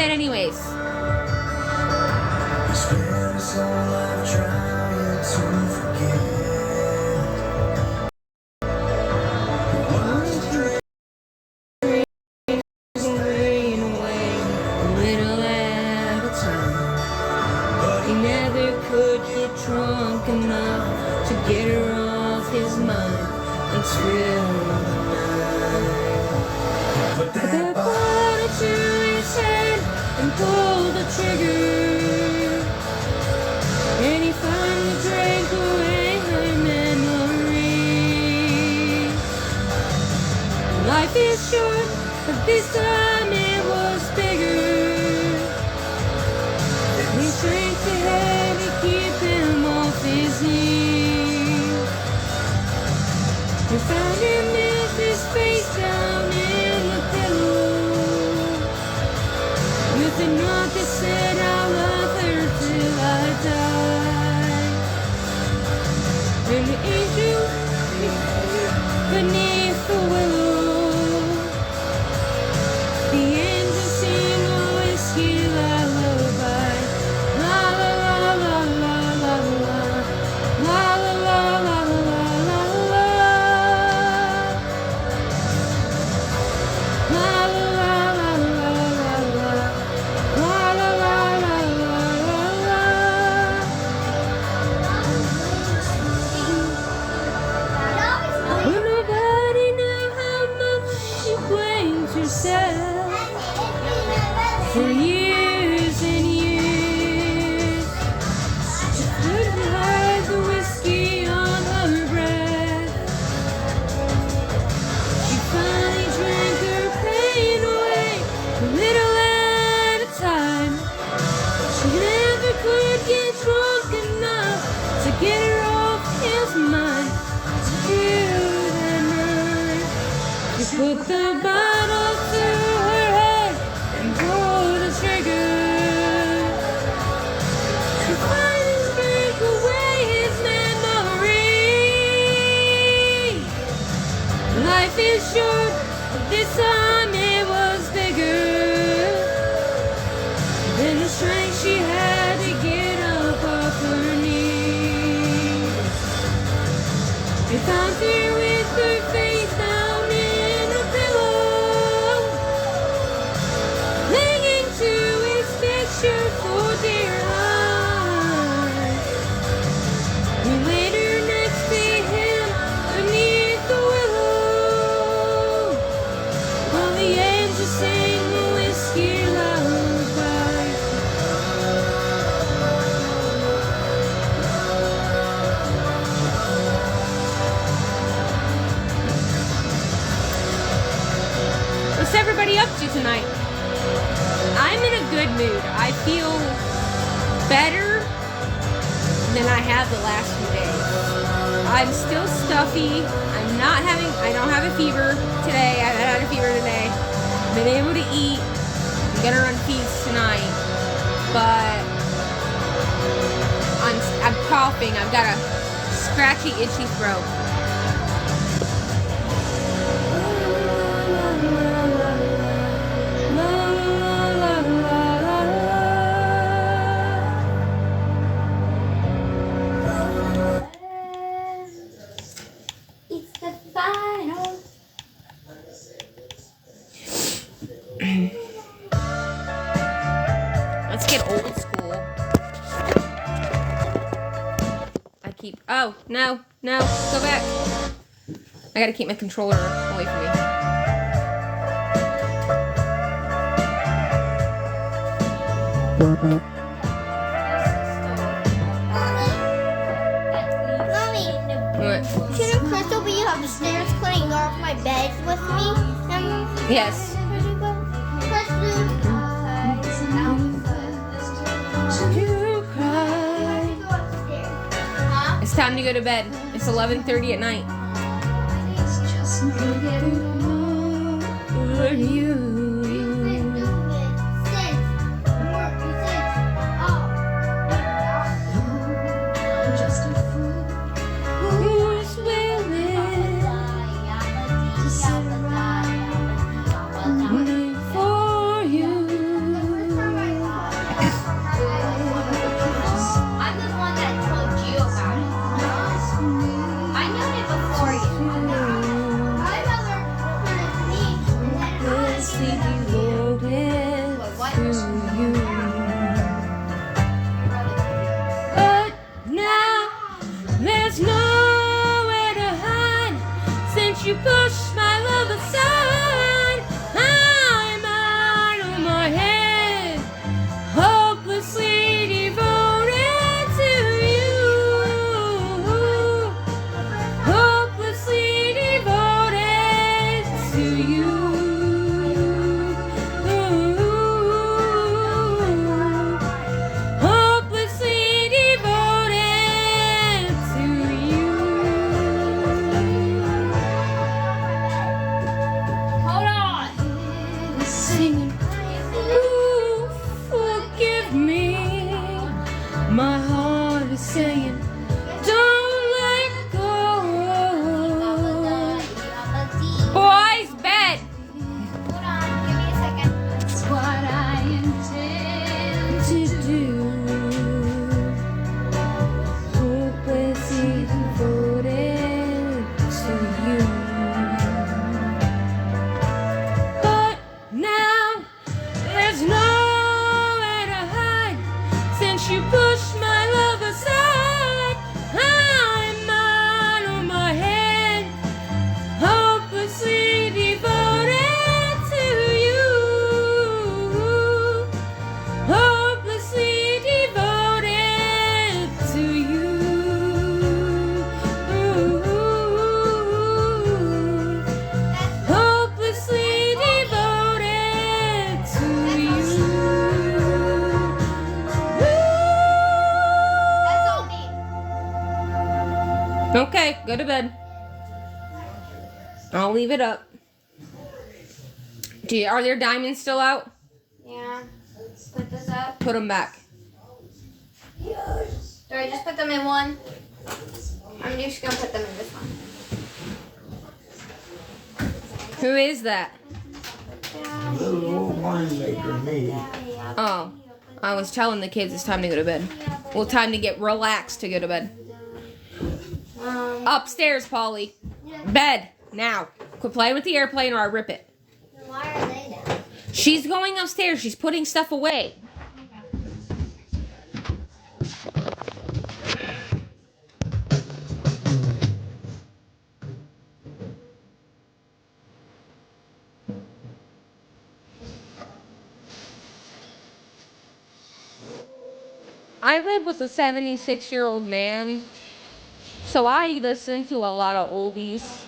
bed anyways. Spend his whole life trying to forget. He never could get drunk enough to get her off his mind until put that bottle to his head and pulled the trigger. And he finally drank away her memory. Life is short, but this time it was bigger. We drank the head to keep him off his knees. We found him with his face down in the pillow, with a note that said, "I'll love her till I die." And the angel beneath the willow, the angel sing a whiskey lullaby. La la la la la la la la la la la la la la la la When nobody knew how much she blamed herself for years and years. She couldn't hide the whiskey on her breath. She finally drank her pain away, a little at a time. She never could get drunk enough to get her off his mind. Till that night, she put the bottle to her head and pulled the trigger. She finally drank away his memory. Life is short, but this time it was bigger than the strength she had to get up off her knees. We found her with her face down in a pillow, clinging to his picture for dear life. We laid her next to him beneath the willow, while the angel sang the whiskey lullaby. What's everybody up to tonight? I'm in a good mood. I feel better than I have the last few days. I'm still stuffy. I don't have a fever today. I haven't had a fever today. I've been able to eat. I'm gonna run feeds tonight. But I'm coughing. I've got a scratchy, itchy throat. It's the final. Let's get old school. Oh, no, go back. I gotta keep my controller away from me. Mommy, What? shouldn't Crystal be upstairs cleaning off my bed with me? Yes. It's time to go to bed. It's 11:30 at night. Go to bed. I'll leave it up. Are there diamonds still out? Yeah. Put this up. Put them back. Do I just put them in one? I'm just gonna put them in this one. Who is that? Little old winemaker, me. Oh, I was telling the kids it's time to go to bed. Well, time to get relaxed to go to bed. Upstairs, Polly. Bed, now. Quit playing with the airplane or I rip it. Why are they down? She's going upstairs. She's putting stuff away. I live with a 76-year-old man, so I listen to a lot of oldies.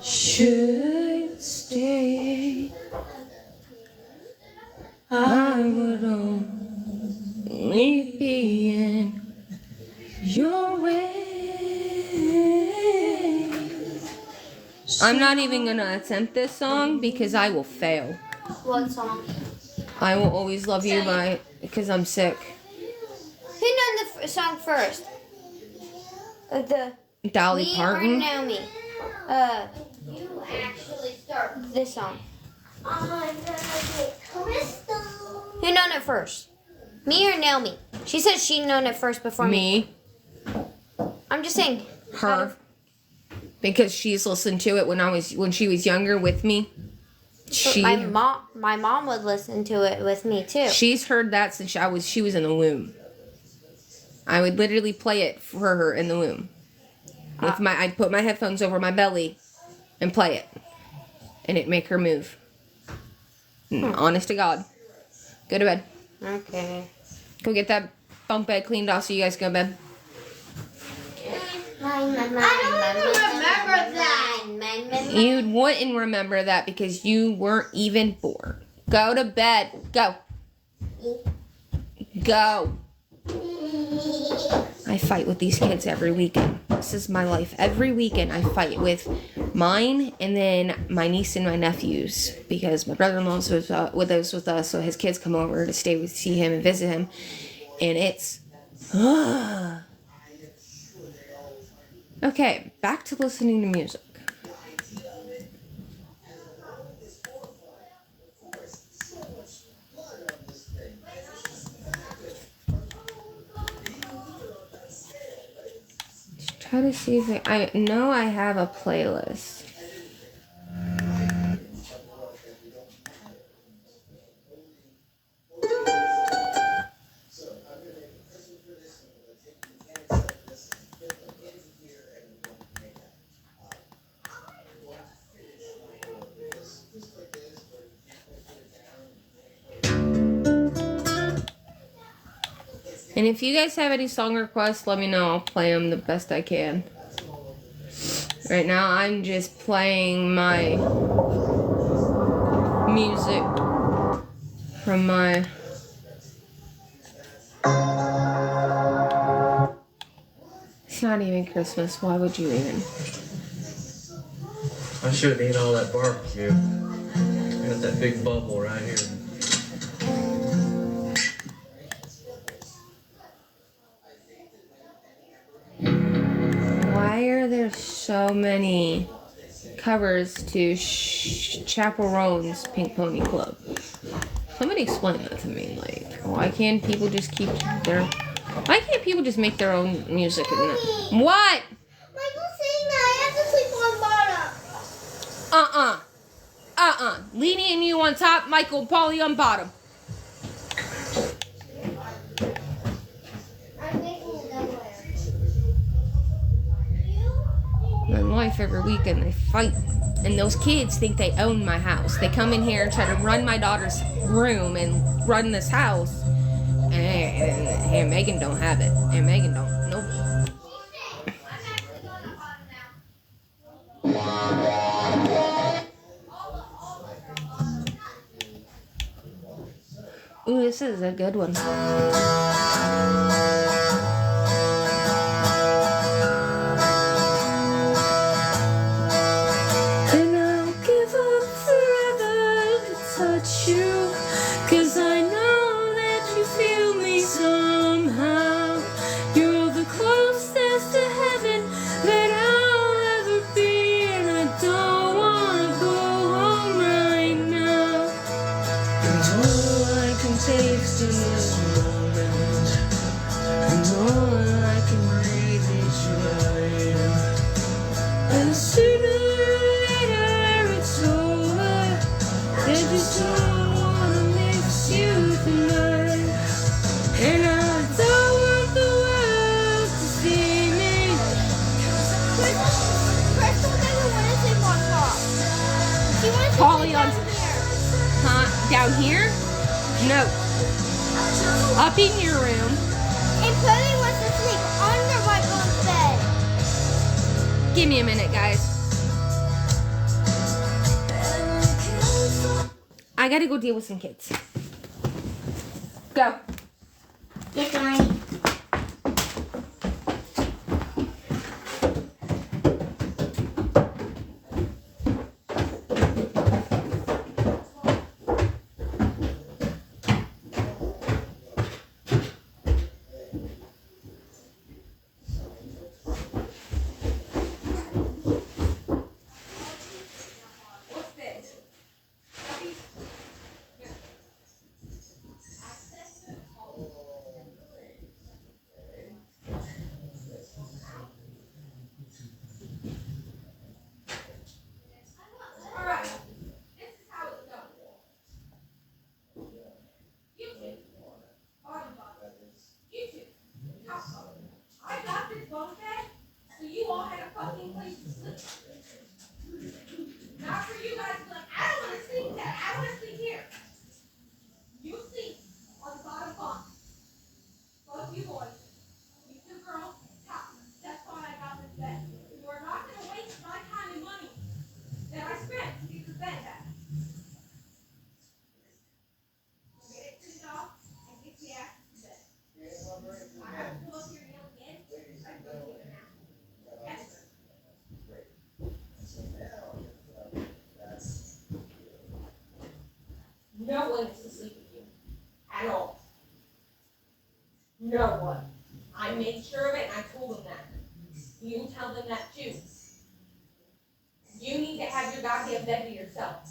Should stay, I would only be in your way. I'm not even gonna attempt this song because I will fail. What song? I will always love you because I'm sick. Who done the song first? Dolly Me Parton. or Naomi? You actually start this song. I'm gonna get crystal. Who done it first? Me or Naomi? She said she known it first before me. I'm just saying. Her. Because she's listened to it when she was younger with me. My mom would listen to it with me too. She's heard that since she was in the womb. I would literally play it for her in the womb. I'd put my headphones over my belly and play it. And it'd make her move. Honest to God. Go to bed. Okay. Go get that bunk bed cleaned off so you guys go to bed. I don't remember that. You wouldn't remember that because you weren't even born. Go to bed. Go. Go. I fight with these kids every weekend. This is my life. Every weekend I fight with mine and then my niece and my nephews because my brother-in-law's with us, so his kids come over to see him and visit him, and it's okay. Back to listening to music. Try to see if I know I have a playlist. And if you guys have any song requests, let me know. I'll play them the best I can. Right now, I'm just playing my music from my... It's not even Christmas. Why would you even? I shouldn't eat all that barbecue. I got that big bubble right here. Why are there so many covers to Chapel Roan's Pink Pony Club? Somebody explain that to me. Like, why can't people just why can't people just make their own music? What? Michael's saying that I have to sleep on bottom. Leanie and you on top, Michael and Polly on bottom. I'm making another one. My life every weekend they fight, and those kids think they own my house. They come in here and try to run my daughter's room and run this house, And Megan don't have it. And Megan don't. Nope. Ooh, this is a good one. And I'll give up forever to touch you, 'cause I know that you feel me somehow. You're the closest to heaven that I'll ever be, and I don't wanna go home right now. And all I can taste in this moment, and all I can breathe each night. And sooner or later it's over. I just don't wanna miss you tonight. And I don't want the world to see me. Crystal doesn't want to sleep on top. She wants to Polly sleep on- down here. Huh? Down here? No. Up in your room. And Polly wants to sleep under my bunk bed. Give me a minute, guys. I gotta go deal with some kids. Go. Good night. Not for you guys to be like, I don't want to sleep there. I want to sleep here. You sleep on the bottom bunk. Both you boys. You two girls, top. That's why I got this bed. You are not going to waste my time and money that I spent to get this bed back. Get it cleaned off and get the ass to bed. I have to pull up your nail again. I'm going to get it now. Yes. No one is to sleep with you. At all. No one. I made sure of it and I told them that. You tell them that too. You need to have your goddamn bed to yourself.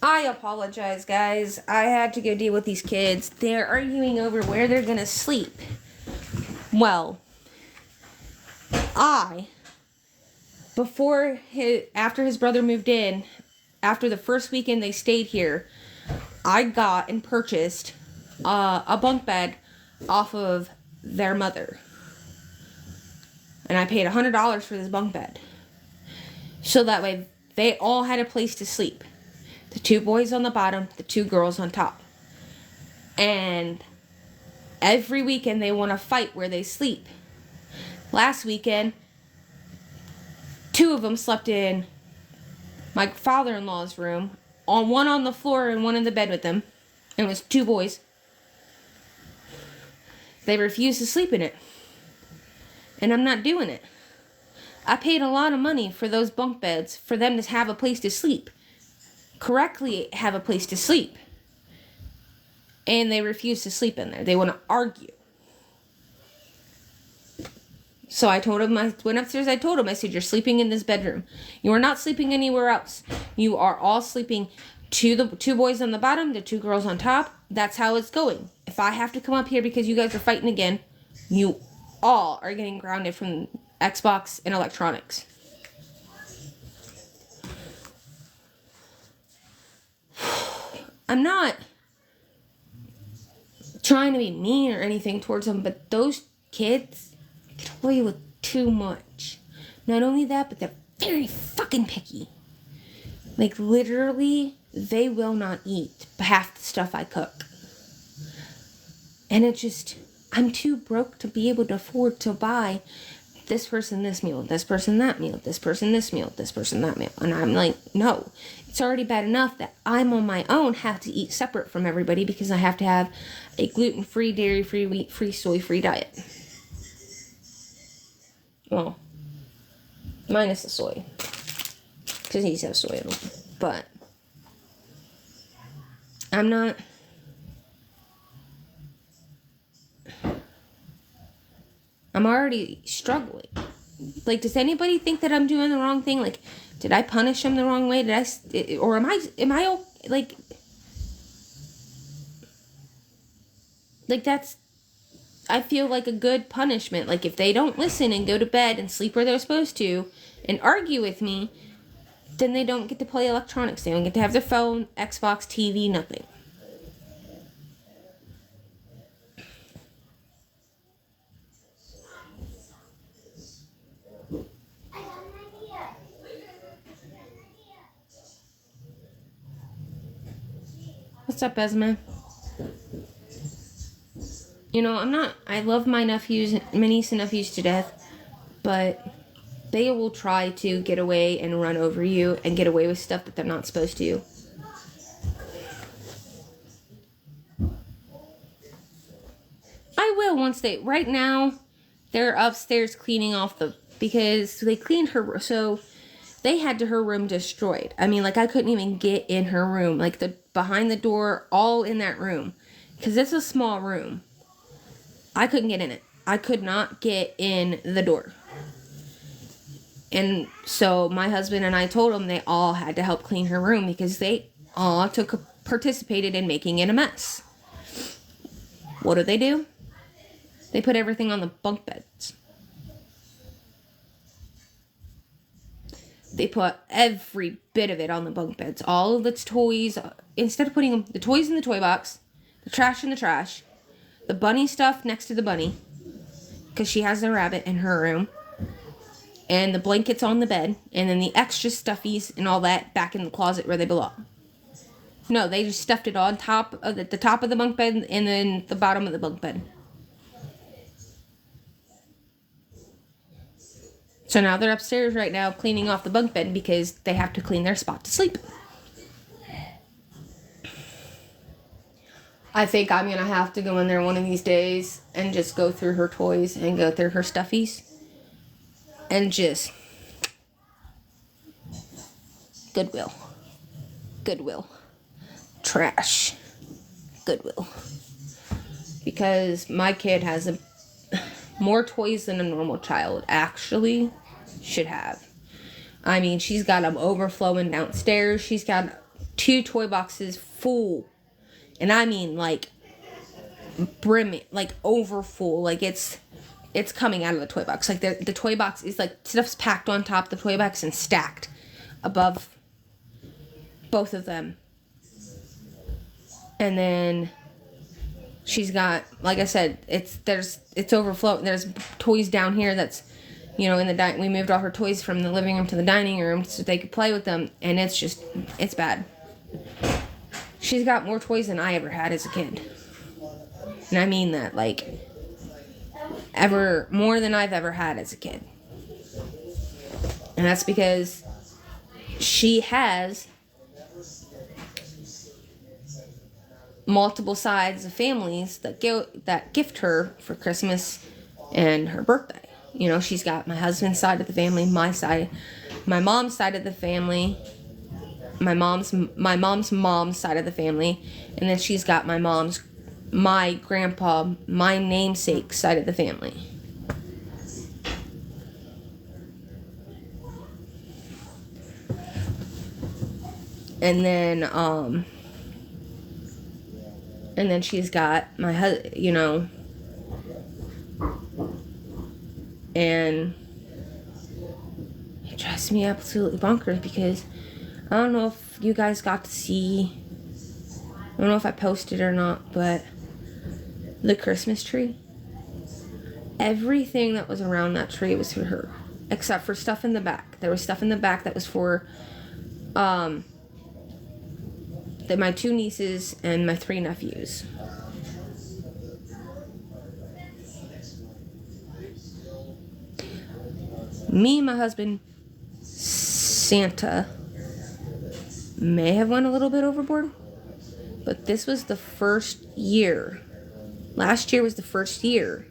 I apologize, guys. I had to go deal with these kids. They're arguing over where they're gonna sleep. Well, after his brother moved in, after the first weekend they stayed here, I got and purchased a bunk bed off of their mother. And I paid $100 for this bunk bed. So that way they all had a place to sleep. The two boys on the bottom, the two girls on top. And every weekend they want to fight where they sleep. Last weekend, two of them slept in my father-in-law's room, one on the floor and one in the bed with them. And it was two boys. They refused to sleep in it. And I'm not doing it. I paid a lot of money for those bunk beds for them to have a place to sleep. Correctly have a place to sleep. And they refuse to sleep in there. They want to argue. So I told him, I went upstairs, I told him, I said, you're sleeping in this bedroom. You are not sleeping anywhere else. You are all sleeping, the 2 boys on the bottom, the 2 girls on top. That's how it's going. If I have to come up here because you guys are fighting again, you all are getting grounded from Xbox and electronics. I'm not trying to be mean or anything towards them, but those kids get away with too much. Not only that, but they're very fucking picky. Like, literally, they will not eat half the stuff I cook. And it just, I'm too broke to be able to afford to buy this person this meal, this person that meal, this person this meal, this person that meal. And I'm like, no. It's already bad enough that I'm on my own, have to eat separate from everybody because I have to have a gluten-free, dairy-free, wheat-free, soy-free diet. Well, minus the soy. Because he's have soy in them. But I'm not... I'm already struggling. Like, does anybody think that I'm doing the wrong thing? Like, did I punish him the wrong way? Or am I, like, that's, I feel like a good punishment. Like, if they don't listen and go to bed and sleep where they're supposed to and argue with me, then they don't get to play electronics. They don't get to have their phone, Xbox, TV, nothing. What's up, Esme? You know, I love my niece and nephews to death, but they will try to get away and run over you and get away with stuff that they're not supposed to. I will once right now, they're upstairs cleaning off because they cleaned her, so they had her room destroyed. I mean, like, I couldn't even get in her room, like, behind the door, all in that room, because it's a small room. I couldn't get in it. I could not get in the door. And so my husband and I told them they all had to help clean her room because they all participated in making it a mess. What do? They put everything on the bunk beds. They put every bit of it on the bunk beds. All of its toys. Instead of putting the toys in the toy box, the trash in the trash, the bunny stuff next to the bunny, because she has the rabbit in her room, and the blankets on the bed, and then the extra stuffies and all that back in the closet where they belong. No, they just stuffed it on top of the top of the bunk bed and then the bottom of the bunk bed. So now they're upstairs right now cleaning off the bunk bed because they have to clean their spot to sleep. I think I'm going to have to go in there one of these days and just go through her toys and go through her stuffies. And just... Goodwill. Trash. Goodwill. Because my kid has more toys than a normal child actually should have. I mean, she's got them overflowing downstairs. She's got 2 toy boxes full. And I mean, like, brimming, like, over full. Like, it's coming out of the toy box. Like, the toy box is, like, stuff's packed on top of the toy box and stacked above both of them. And then she's got, like I said, it's overflowing. There's toys down here that's, you know, in the we moved all her toys from the living room to the dining room so they could play with them. And it's bad. She's got more toys than I ever had as a kid. And I mean that, like, more than I've ever had as a kid. And that's because she has multiple sides of families that gift her for Christmas and her birthday. You know, she's got my husband's side of the family, my side, my mom's side of the family, my mom's mom's side of the family, and then she's got my grandpa, my namesake side of the family. And then she's got my husband, you know, and it drives me absolutely bonkers because I don't know if you guys got to see, I don't know if I posted or not, but the Christmas tree, everything that was around that tree was for her, except for stuff in the back. There was stuff in the back that was for my 2 nieces and my 3 nephews. Me and my husband, Santa, may have went a little bit overboard, but this was the first year. Last year was the first year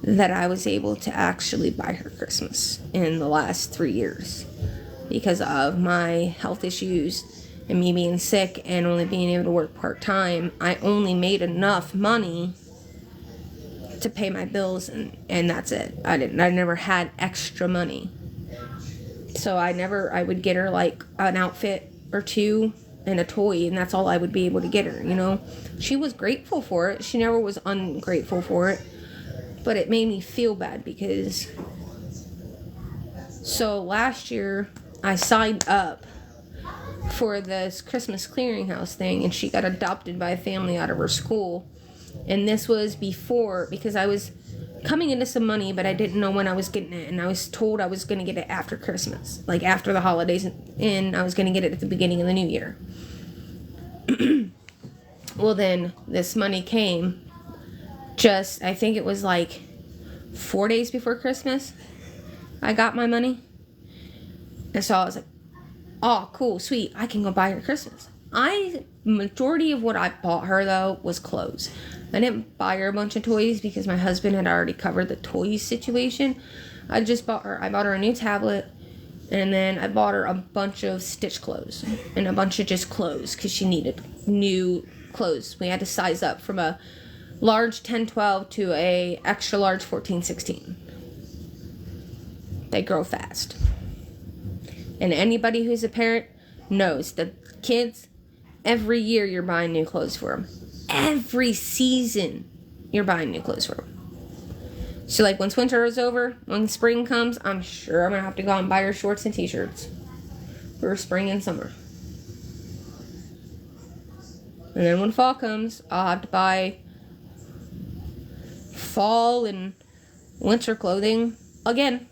that I was able to actually buy her Christmas in the last 3 years because of my health issues and me being sick and only being able to work part-time. I only made enough money to pay my bills, and that's it. I never had extra money. So I would get her like an outfit or 2 and a toy, and that's all I would be able to get her, you know. She was grateful for it. She never was ungrateful for it. But it made me feel bad because so last year I signed up for this Christmas clearinghouse thing, and she got adopted by a family out of her school. And this was before, because I was coming into some money, but I didn't know when I was getting it, and I was told I was going to get it after Christmas, like after the holidays, and I was going to get it at the beginning of the new year. Well, then this money came just, I think it was like 4 days before Christmas I got my money. And so I was like, oh, cool, sweet, I can go buy her Christmas. Majority of what I bought her, though, was clothes. I didn't buy her a bunch of toys because my husband had already covered the toys situation. I bought her a new tablet, and then I bought her a bunch of Stitch clothes and a bunch of just clothes because she needed new clothes. We had to size up from a large 10-12 to a extra large 14-16. They grow fast. And anybody who's a parent knows that kids, every year you're buying new clothes for them. Every season you're buying new clothes for them. So like once winter is over, when spring comes, I'm sure I'm going to have to go out and buy her shorts and t-shirts for spring and summer. And then when fall comes, I'll have to buy fall and winter clothing again.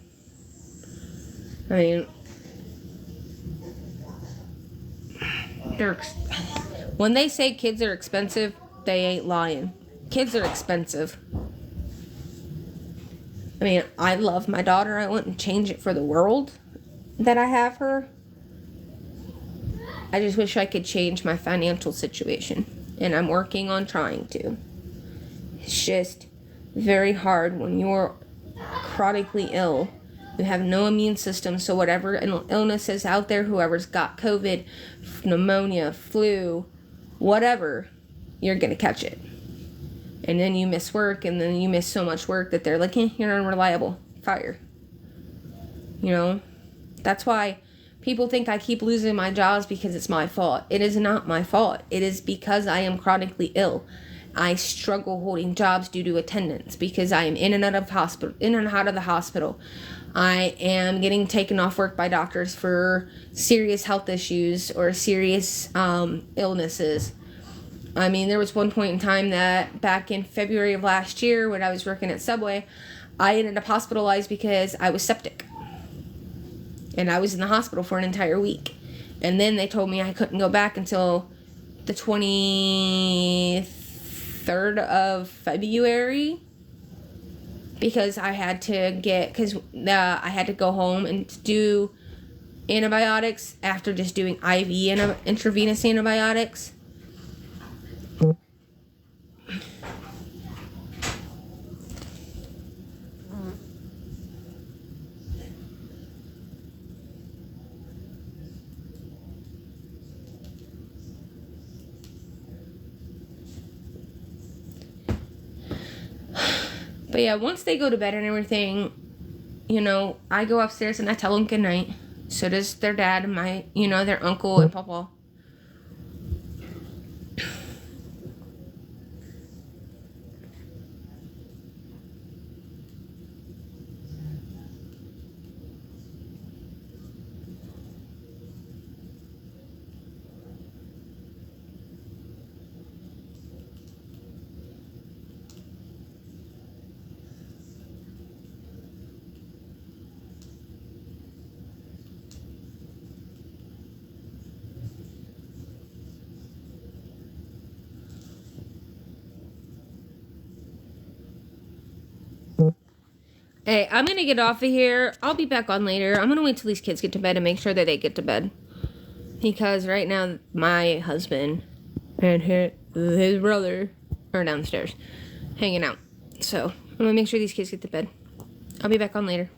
I mean, when they say kids are expensive, they ain't lying. Kids are expensive. I mean, I love my daughter. I wouldn't change it for the world that I have her. I just wish I could change my financial situation. And I'm working on trying to. It's just very hard when you're chronically ill. You have no immune system, so whatever illness is out there, whoever's got COVID, pneumonia, flu, whatever, you're going to catch it. And then you miss work, and then you miss so much work that they're like, you're unreliable. Fire. You know? That's why people think I keep losing my jobs because it's my fault. It is not my fault. It is because I am chronically ill. I struggle holding jobs due to attendance because I am in and out of the hospital. I am getting taken off work by doctors for serious health issues or serious illnesses. I mean, there was one point in time that back in February of last year when I was working at Subway, I ended up hospitalized because I was septic. And I was in the hospital for an entire week. And then they told me I couldn't go back until the 23rd of February. Because I had to I had to go home and do antibiotics after just doing IV and intravenous antibiotics. But yeah, once they go to bed and everything, you know, I go upstairs and I tell them good night. So does their dad and my, you know, their uncle and papa. Hey, I'm gonna get off of here. I'll be back on later. I'm gonna wait till these kids get to bed and make sure that they get to bed. Because right now, my husband and his brother are downstairs hanging out. So, I'm gonna make sure these kids get to bed. I'll be back on later.